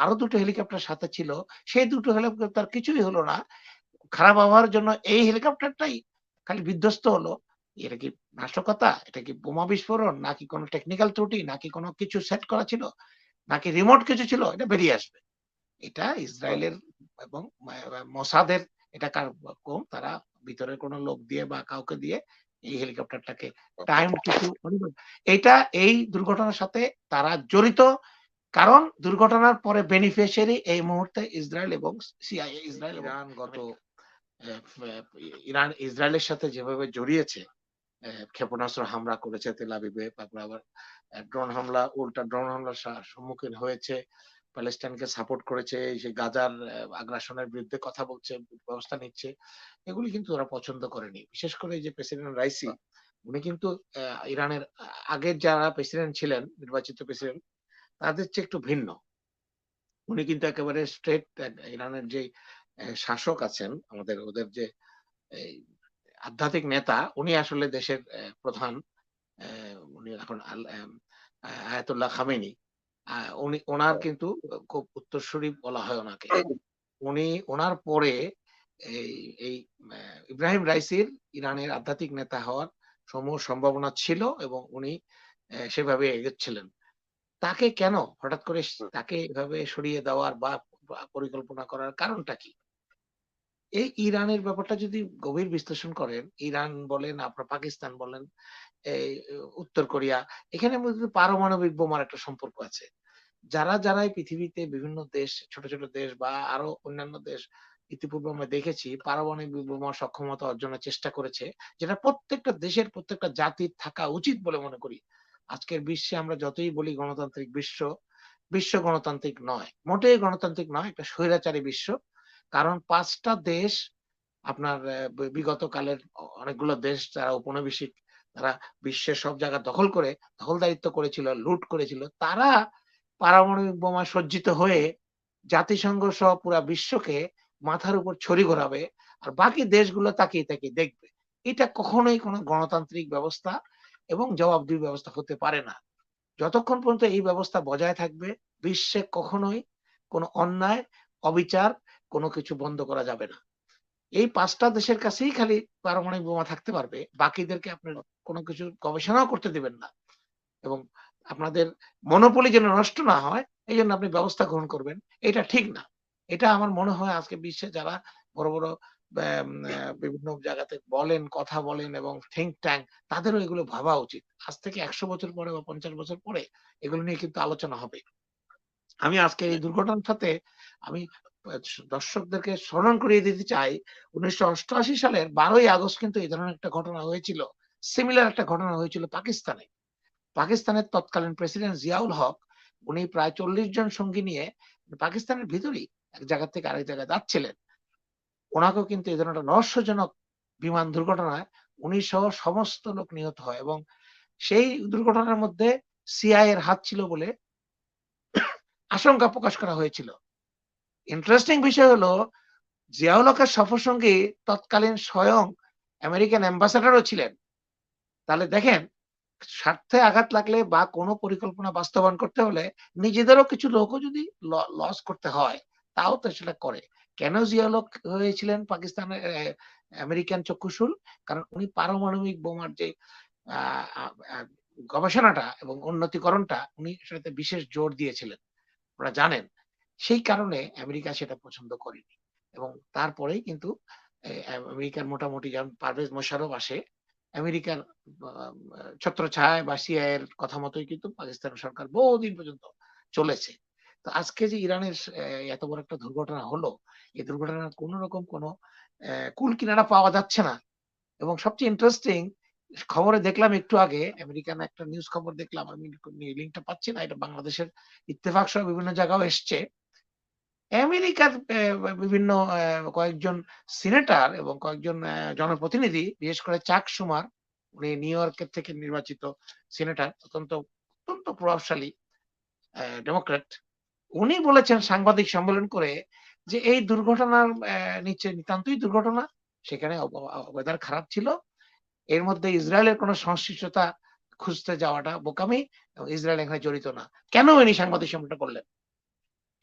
আরো দুটো হেলিকপ্টার সাথে ছিল। সেই দুটো হেলিকপ্টার কিছুই হলো না। খারাপ আবহাওয়ার জন্য এই হেলিকপ্টারটাই খালি বিধ্বস্ত হলো। এটা কি নাশকতা? এটা কি বোমা বিস্ফোরণ? নাকি কোনো টেকনিক্যাল ত্রুটি? নাকি কোনো কিছু সেট করা ছিল? নাকি রিমোট কিছু ছিল? এটা বেরিয়ে আসবে। এটা ইসরায়েলের এবং মোসাদের এটা কার্যক্রম। তারা ভিতরের কোনো লোক দিয়ে বা কাউকে দিয়ে এই হেলিকপ্টারটাকে টাইমড কিছু এইটা এই দুর্ঘটনার সাথে তারা জড়িত। কারণ দুর্ঘটনার পরে বেনিফিশিয়ারি এই মুহূর্তে ইসরায়েল এবং সিআইএ ইসরায়েল এবং ইরান গত ইরান ইসরায়েলের সাথে যেভাবে জড়িয়েছে, ক্ষেপণাস্ত্র হামলা করেছে তেল আবিবে, তারপর আবার ড্রোন হামলা, উল্টা ড্রোন হামলার সম্মুখীন হয়েছে, প্যালেস্টাইনকে সাপোর্ট করেছে, সেই গাজার আগ্রাসনের বিরুদ্ধে কথা বলছে, ব্যবস্থা নিচ্ছে। এগুলি কিন্তু ওরা পছন্দ করেনি। বিশেষ করে যে প্রেসিডেন্ট রাইসি, উনি কিন্তু ইরানের আগের যারা প্রেসিডেন্ট ছিলেন, নির্বাচিত প্রেসিডেন্ট, তাদের চেয়ে একটু ভিন্ন। উনি কিন্তু একেবারে স্ট্রেট ইরানের যে শাসক আছেন, আমাদের ওদের যে এই আধ্যাত্মিক নেতা, উনি আসলে দেশের প্রধান। উনি এখন আয়াতুল্লাহ খামেনি। উনি ওনার কিন্তু খুব উত্তরসূরি বলা হয় ওনাকে। উনি ওনার পরে এই এই ইব্রাহিম রাইসির ইরানের আধ্যাত্মিক নেতা হওয়ার সমূহ সম্ভাবনা ছিল এবং উনি সেভাবে এগোচ্ছিলেন। তাকে কেন হঠাৎ করে তাকে এভাবে সরিয়ে দেওয়ার বা পরিকল্পনা করার কারণটা কি? এই ইরানের ব্যাপারটা যদি গভীর বিশ্লেষণ করেন, ইরান বলেন, আপনার পাকিস্তান বলেন, এই উত্তর কোরিয়া, এখানের মধ্যে পারমাণবিক বোমার একটা সম্পর্ক আছে। যারা এই পৃথিবীতে বিভিন্ন দেশ, ছোট, ছোট দেশ বা আরো অন্যান্য দেশ ইতিপূর্বে আমরা দেখেছি পারমাণবিক বোমা সক্ষমতা অর্জনের চেষ্টা করেছে, যেটা প্রত্যেকটা দেশের প্রত্যেকটা জাতির থাকা উচিত বলে মনে করি। আজকের বিশ্বে আমরা যতই বলি গণতান্ত্রিক বিশ্ব, বিশ্ব গণতান্ত্রিক নয়। মোটেই গণতান্ত্রিক নয়, একটা স্বৈরাচারী বিশ্ব। কারণ ৫ টা দেশ আপনার বিগত কালের অনেকগুলো দেশ যারা ঔপনিবেশিক, তারা বিশ্বের সব জায়গা দখল করে দখলদারিত্ব করেছিল, লুট করেছিল। তারা পারমাণবিক বোমা সজ্জিত হয়ে জাতিসংঘ সহ পুরা বিশ্বকে মাথার উপর ছড়ি ঘোরাবে। আর বাকি দেশগুলো তাকিয়ে, তাকিয়ে দেখবে। এটা কখনোই কোনো গণতান্ত্রিক ব্যবস্থা এবং জবাবদিহি ব্যবস্থা হতে পারে না। যতক্ষণ পর্যন্ত এই ব্যবস্থা বজায় থাকবে, বিশ্বে কখনোই কোনো অন্যায়, অবিচার কোনো কিছু বন্ধ করা যাবে না। এই ৫ টা দেশের কাছেই খালি পারমাণবিক বোমা থাকতে পারবে। বাকিদেরকে আপনার কোনো কিছু গবেষণাও করতে দিবেন না। এবং আপনাদের মনোপলি যেন নষ্ট না হয়, এইজন্য আপনি ব্যবস্থা গ্রহণ করবেন। এটা ঠিক না। এটা আমার মনে হয় আজকে বিশ্বে যারা বড়, বড় বিভিন্ন জায়গাতে বলেন, কথা বলেন এবং think tank, তাদেরও এগুলো ভাবা উচিত। আজ থেকে ১০০ বছর পরে বা ৫০ বছর পরে এগুলো নিয়ে কিন্তু আলোচনা হবে। আমি আজকের এই দুর্ঘটনার সাথে আমি দর্শকদেরকে স্মরণ করিয়ে দিতে চাই, ১৯৮৮ সালের ১২ই আগস্ট কিন্তু এই ধরনের একটা ঘটনা হয়েছিল। সিমিলার একটা ঘটনা হয়েছিল পাকিস্তানে। পাকিস্তানের তৎকালীন প্রেসিডেন্ট জিয়াউল হক, উনি প্রায় ৪০ জন সঙ্গী নিয়ে পাকিস্তানের ভিতরেই এক জায়গা থেকে আরেক জায়গায় যাচ্ছিলেন। উনাকেও কিন্তু এই ধরনের একটা রহস্যজনক বিমান দুর্ঘটনায় উনি সহ সমস্ত লোক নিহত হয় এবং সেই দুর্ঘটনার মধ্যে সিআইএ এর হাত ছিল বলে আশঙ্কা প্রকাশ করা হয়েছিল। ইন্টারেস্টিং বিষয় হলো জিয়াউল হকের সফরসঙ্গী তৎকালীন স্বয়ং আমেরিকান অ্যাম্বাসেডরও ছিলেন। তাহলে দেখেন, স্বার্থে আঘাত লাগলে বা কোনো পরিকল্পনা বাস্তবায়ন করতে হলে নিজেদেরও কিছু লোকও যদি লস করতে হয়, তাও তো সেটা করে। কেন জিয়াউল হক হয়েছিলেন পাকিস্তানের আমেরিকান চক্ষুশূল? কারণ উনি পারমাণবিক বোমার যে আ আ আ গবেষণাটা এবং উন্নতিকরণটা উনি সেটাতে বিশেষ জোর দিয়েছিলেন। আপনারা জানেন। সেই কারণে আমেরিকা সেটা পছন্দ করেনি। এবং তারপরেই কিন্তু আমেরিকার মোটামুটি যেমন পারভেজ মোশাররফ আসে, আমেরিকার আ ছত্রছায়ায় বা সিআইএ এর কথা মতোই কিন্তু পাকিস্তান সরকার বহুদিন পর্যন্ত চলেছে। তো আজকে যে ইরানের এত বড় একটা দুর্ঘটনা হলো, এই দুর্ঘটনার কোন রকম কোন কুল কিনারা পাওয়া যাচ্ছে না। এবং সবচেয়ে ইন্টারেস্টিং খবরে দেখলাম একটু আগে আমেরিকান একটা নিউজ খবর দেখলাম, আমি লিঙ্কটা পাচ্ছি না। এটা বাংলাদেশের ইত্তেফাক সহ বিভিন্ন জায়গায়ও এসছে। আমেরিকার বিভিন্ন কয়েকজন সিনেটর এবং কয়েকজন জনপ্রতিনিধি, বিশেষ করে চাক শুমার, উনি নিউ ইয়র্কের থেকে নির্বাচিত সিনেটর, অত্যন্ত প্রভাবশালী ডেমোক্র্যাট। উনি বলেছেন সাংবাদিক সম্মেলন করে যে এই দুর্ঘটনার নিচে নিতান্তই দুর্ঘটনা। সেখানে ওয়েদার খারাপ ছিল। এর মধ্যে ইসরায়েলের কোন সংশ্লিষ্টতা খুঁজতে যাওয়াটা বোকামি এবং ইসরায়েল এখানে জড়িত না। কেন ইনি সাংবাদিক সম্মেলনটা করলেন?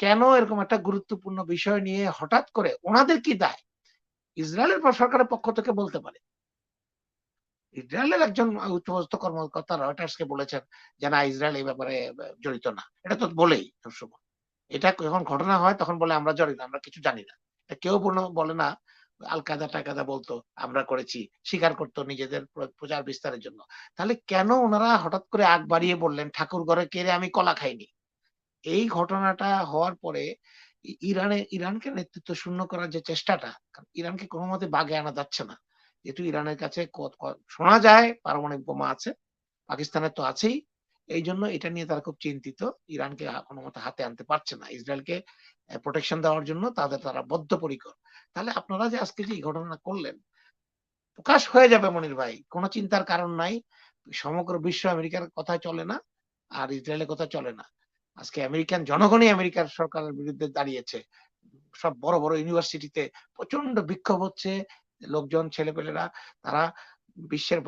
কেন এরকম একটা গুরুত্বপূর্ণ বিষয় নিয়ে হঠাৎ করে ওনাদের কি দায়? ইসরায়েলের সরকারের পক্ষ থেকে বলতে পারে। ইসরায়েলের একজন উচ্চপদস্থ কর্মকর্তা রয়টার্সকে বলেছেন যে, "না, ইসরায়েল এই ব্যাপারে জড়িত না।" এটা তো বলেই সবসময়। এটা যখন ঘটনা হয় তখন বলে, "আমরা জড়িত, আমরা কিছু জানি না।" এটা কেউ বলে না। আল-কায়েদা বলতো, "আমরা করেছি।" স্বীকার করত নিজেদের প্রচার বিস্তারের জন্য। তাহলে কেন উনারা হঠাৎ করে আগ বাড়িয়ে বললেন, "ঠাকুর ঘরে কেড়ে আমি কলা খাইনি।" এই ঘটনাটা হওয়ার পরে ইরানকে নেতৃত্ব শূন্য করার যে চেষ্টাটা, কারণ ইরানকে কোনমতে বাগে আনা যাচ্ছে না। যেহেতু ইরানের কাছে ক ক শোনা যায় পারমাণবিক বোমা আছে। পাকিস্তানের তো আছেই। এইজন্য এটা নিয়ে তারা খুব চিন্তিত। ইরানকে কোনমতে হাতে আনতে পারছে না। ইসরায়েলকে প্রোটেকশন দেওয়ার জন্য তারা বদ্ধপরিকর। তাহলে আপনারা যে আজকে যে এই ঘটনাটা করলেন, প্রকাশ হয়ে যাবে মনির ভাই। কোন চিন্তার কারণ নাই। সমগ্র বিশ্ব আমেরিকার কথায় চলে না। আর ইসরায়েলের কথা চলে না। আজকে আমেরিকান জনগণই আমেরিকার সরকারের বিরুদ্ধে দাঁড়িয়েছে। সব বড়, বড় ইউনিভার্সিটিতে প্রচন্ড বিক্ষোভ হচ্ছে। লোকজন ছেলেপেলেরা তারা বিশ্বের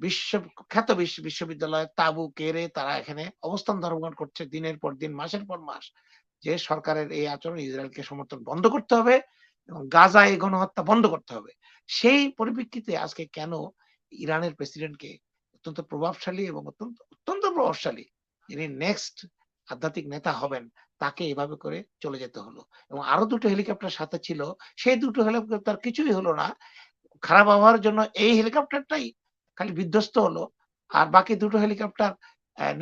বিশ্বখ্যাত বিশ্ববিদ্যালয়ের তাঁবু কেড়ে তারা এখানে অবস্থান ধর্মঘট করছে দিনের পর দিন, মাসের পর মাস। যে সরকারের এই আচরণ ইসরায়েলকে সমর্থন বন্ধ করতে হবে এবং গাজায় এই গণহত্যা বন্ধ করতে হবে। সেই পরিপ্রেক্ষিতে আজকে কেন ইরানের প্রেসিডেন্টকে অত্যন্ত প্রভাবশালী এবং অত্যন্ত প্রভাবশালী যিনি নেক্সট আধ্যাত্মিক নেতা হবেন তাকে এভাবে করে চলে যেতে হলো। এবং আরো ২ টো হেলিকপ্টার সাথে ছিল। সেই ২ টো হেলিকপ্টার কিছুই হলো না। খারাপ আবহাওয়ার জন্য এই হেলিকপ্টারটাই খালি বিধ্বস্ত হলো। আর বাকি ২ টো হেলিকপ্টার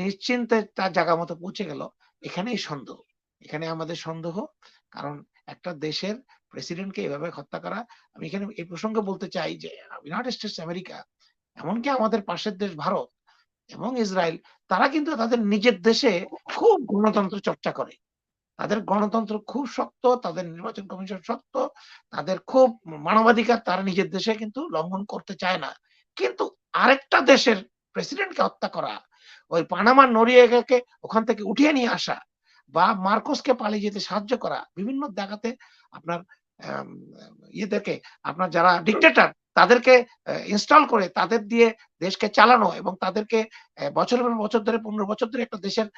নিশ্চিন্তে তার জায়গা মতো পৌঁছে গেল। এখানেই সন্দেহ। এখানে আমাদের সন্দেহ। কারণ একটা দেশের প্রেসিডেন্টকে এভাবে হত্যা করা, আমি এখানে এই প্রসঙ্গে বলতে চাই যে ইউনাইটেড স্টেটস আমেরিকা, এমনকি আমাদের পাশের দেশ ভারত এবং ইসরায়েল, তারা কিন্তু তাদের নিজের দেশে খুব গণতন্ত্র চর্চা করে। তাদের গণতন্ত্র খুব শক্ত, তাদের নির্বাচন কমিশন শক্ত, তাদের খুব মানবাধিকার তারা নিজের দেশে কিন্তু লঙ্ঘন করতে চায় না। কিন্তু আরেকটা দেশের প্রেসিডেন্টকে হত্যা করা, ওই পানামার নরিয়াগাকে ওখান থেকে উঠিয়ে নিয়ে আসা বা মার্কোসকে পালিয়ে যেতে সাহায্য করা, বিভিন্ন জায়গাতে আপনার আম ইয়েদেরকে আপনার যারা ডিক্টেটর তাদেরকে ইনস্টল করে তাদের দিয়ে দেশকে চালানো এবং তাদেরকে বছরের পর বছর ধরে ১৫ বছর ধরে একটা দেশের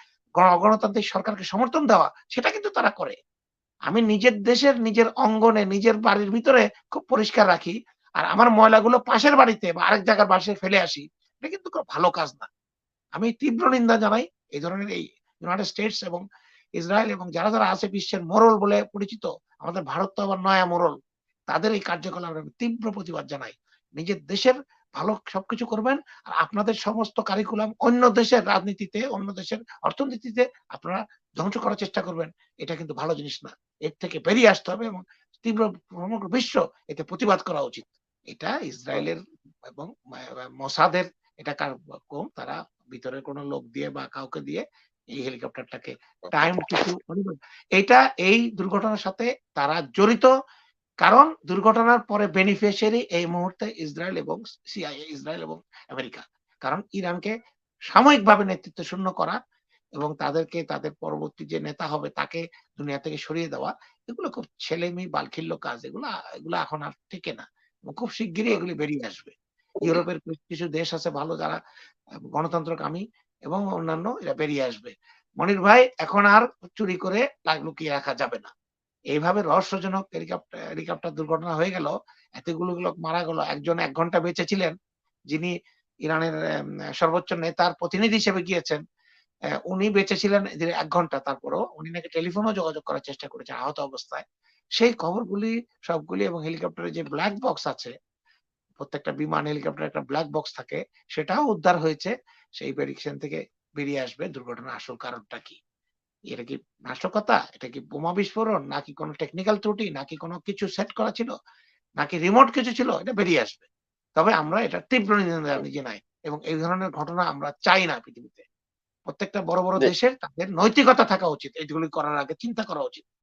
অগণতান্ত্রিক সরকারকে সমর্থন দেওয়া, সেটা কিন্তু তারা করে। আমি নিজের দেশের নিজের অঙ্গনে, নিজের বাড়ির ভিতরে খুব পরিষ্কার রাখি। আর আমার ময়লাগুলো পাশের বাড়িতে বা আরেক জায়গার বাসায় ফেলে আসি। এটা কিন্তু খুব ভালো কাজ না। আমি তীব্র নিন্দা জানাই এই ধরনের এই ইউনাইটেড স্টেটস এবং ইসরায়েল এবং যারা আছে বিশ্বের মোড়ল বলে পরিচিত, আমাদের ভারত তো আবার নয়া মোড়ল। তাদের এই কার্যকলাপের আমি তীব্র প্রতিবাদ জানাই। নিজের দেশের ভালো সবকিছু করবেন। আর আপনাদের সমস্ত কারিকুলাম অন্য দেশের রাজনীতিতে, অন্য দেশের অর্থনীতিতে আপনারা ধ্বংস করার চেষ্টা করবেন। এটা কিন্তু ভালো জিনিস না। এর থেকে বেরিয়ে আসতে হবে এবং তীব্র সমগ্র বিশ্ব এতে প্রতিবাদ করা উচিত। এটা ইসরায়েলের এবং মোসাদের এটা তারা ভিতরের কোন লোক দিয়ে বা কাউকে দিয়ে এই হেলিকপ্টারটাকে টাইম টুকু এইটা এই দুর্ঘটনার সাথে তারা জড়িত। কারণ দুর্ঘটনার পরে বেনিফিশিয়ারি এই মুহূর্তে ইসরায়েল এবং ইসরায়েল এবং আমেরিকা। কারণ ইরানকে সাময়িকভাবে নেতৃত্ব শূন্য করা এবং তাদেরকে তাদের পরবর্তী যে নেতা হবে তাকে দুনিয়া থেকে সরিয়ে দেওয়া, এগুলো খুব ছেলেমি বালখিল্য কাজ। এগুলা এখন আর টিকে না। এবং খুব শিগগিরই এগুলি বেরিয়ে আসবে। ইউরোপের কিছু দেশ আছে ভালো যারা গণতন্ত্রকামী এবং অন্যান্য এরা বেরিয়ে আসবে। মনির ভাই, এখন আর চুরি করে লুকিয়ে রাখা যাবে না। এইভাবে রহস্যজনক হেলিকপ্টার দুর্ঘটনা হয়ে গেল। এতগুলো লোক মারা গেল। একজন ১ ঘন্টা বেঁচে ছিলেন। যিনি ইরানের সর্বোচ্চ নেতার প্রতিনিধি হিসেবে গিয়েছেন। উনি বেঁচে ছিলেন ১ ঘন্টা তারপরেও। উনি নাকি টেলিফোনেও যোগাযোগ করার চেষ্টা করেছেন আহত অবস্থায়। সেই খবরগুলি সবগুলি এবং হেলিকপ্টারের যে ব্লাক বক্স আছে, প্রত্যেকটা বিমান হেলিকপ্টারে একটা ব্লাক বক্স থাকে, সেটাও উদ্ধার হয়েছে। সেই প্রেডিকশন থেকে বেরিয়ে আসবে দুর্ঘটনার আসল কারণটা কি। এটা কি নাশকতা? এটা কি বোমা বিস্ফোরণ? নাকি কোন টেকনিক্যাল ত্রুটি? নাকি কোন কিছু সেট করা ছিল? নাকি রিমোট কিছু ছিল? এটা বেরিয়ে আসবে। তবে আমরা এটা তীব্র নিন্দা জানাই এবং এই ধরনের ঘটনা আমরা চাই না পৃথিবীতে। প্রত্যেকটা বড়, বড় জি। দেশের তাদের নৈতিকতা থাকা উচিত। এগুলি করার আগে চিন্তা করা উচিত।